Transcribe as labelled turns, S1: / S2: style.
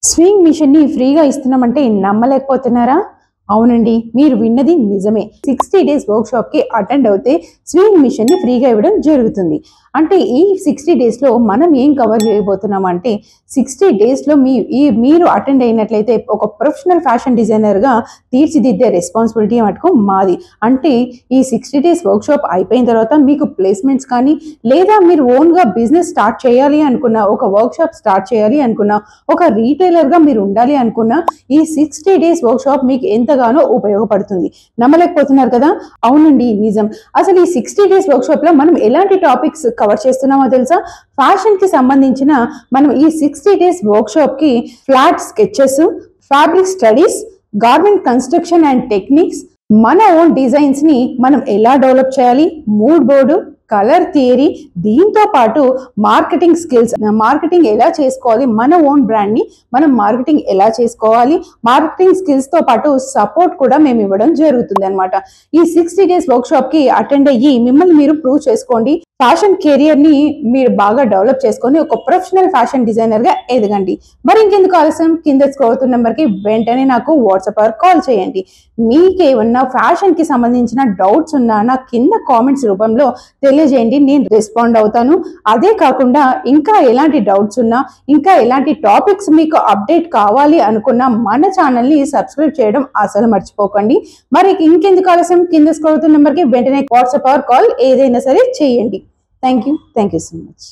S1: Swing machine ని ఫ్రీగా ఇస్తున్నామంటే నమ్మలేకపోతున్నారా? అవునండి, మీరు విన్నది నిజమే. 60 డేస్ వర్క్ షాప్ కి అటెండ్ అవుతే స్వింగ్ మిషన్ ని ఫ్రీగా ఇవ్వడం జరుగుతుంది. అంటే ఈ 60 డేస్ లో మనం ఏం కవర్ చేయబోతున్నాం అంటే 60 డేస్ లో మీరు అటెండ్ అయినట్లయితే ఒక ప్రొఫెషనల్ ఫ్యాషన్ డిజైనర్ గా తీర్చిదిద్దే రెస్పాన్సిబిలిటీ మటుకు మాది. అంటే ఈ 60 డేస్ వర్క్ షాప్ అయిపోయిన తర్వాత మీకు ప్లేస్మెంట్స్ కానీ లేదా మీరు ఓన్ గా బిజినెస్ స్టార్ట్ చేయాలి అనుకున్న, ఒక వర్క్ షాప్ స్టార్ట్ చేయాలి అనుకున్న, ఒక రీటైలర్ గా మీరు ఉండాలి అనుకున్న ఈ 60 డేస్ వర్క్ షాప్ మీకు ఎంతగానో ఉపయోగపడుతుంది. నమ్మలేకపోతున్నారు కదా? అవునండి, నిజం. అసలు ఈ 60 డేస్ వర్క్ షాప్ లో మనం ఎలాంటి టాపిక్స్ కవర్ చేస్తున్నామో తెలుసా? ఫ్యాషన్ కి సంబంధించిన మనం ఈ 60 డేస్ వర్క్ షాప్ కి flat sketches, fabric studies, garment construction and techniques, మన ఓన్ డిజైన్స్ ని మనం ఎలా డెవలప్ చేయాలి, మూడ్ బోర్డు, కలర్ థియరీ, దీంతో పాటు మార్కెటింగ్ స్కిల్స్, మార్కెటింగ్ ఎలా చేసుకోవాలి, మన ఓన్ బ్రాండ్ ని మనం మార్కెటింగ్ ఎలా చేసుకోవాలి, మార్కెటింగ్ స్కిల్స్ తో పాటు సపోర్ట్ కూడా మేము ఇవ్వడం జరుగుతుంది అనమాట. ఈ 60 డేస్ వర్క్ షాప్ కి అటెండ్ అయ్యి మిమ్మల్ని మీరు ప్రూవ్ చేసుకోండి. ఫ్యాషన్ కెరియర్ ని మీరు బాగా డెవలప్ చేసుకొని ఒక ప్రొఫెషనల్ ఫ్యాషన్ డిజైనర్ గా ఎదగండి. మరి ఇంకెందుకు ఆలస్యం, కింద స్క్రోల్ అవుతున్న నెంబర్ కి వెంటనే నాకు వాట్సాప్ ఆర్ కాల్ చేయండి. మీకేమన్నా ఫ్యాషన్ కి సంబంధించిన డౌట్స్ ఉన్నా నాకు కింద కామెంట్స్ రూపంలో తెలియజేయండి, నేను రెస్పాండ్ అవుతాను. అదే కాకుండా ఇంకా ఎలాంటి డౌట్స్ ఉన్నా, ఇంకా ఎలాంటి టాపిక్స్ మీకు అప్డేట్ కావాలి అనుకున్నా మన ఛానల్ ని సబ్స్క్రైబ్ చేయడం అసలు మర్చిపోకండి. మరి ఇంకెందుకు ఆలస్యం, కింద స్క్రోల్ అవుతున్న నెంబర్ కి వెంటనే వాట్సాప్ ఆర్ కాల్ ఏదైనా సరే చేయండి. Thank you so much.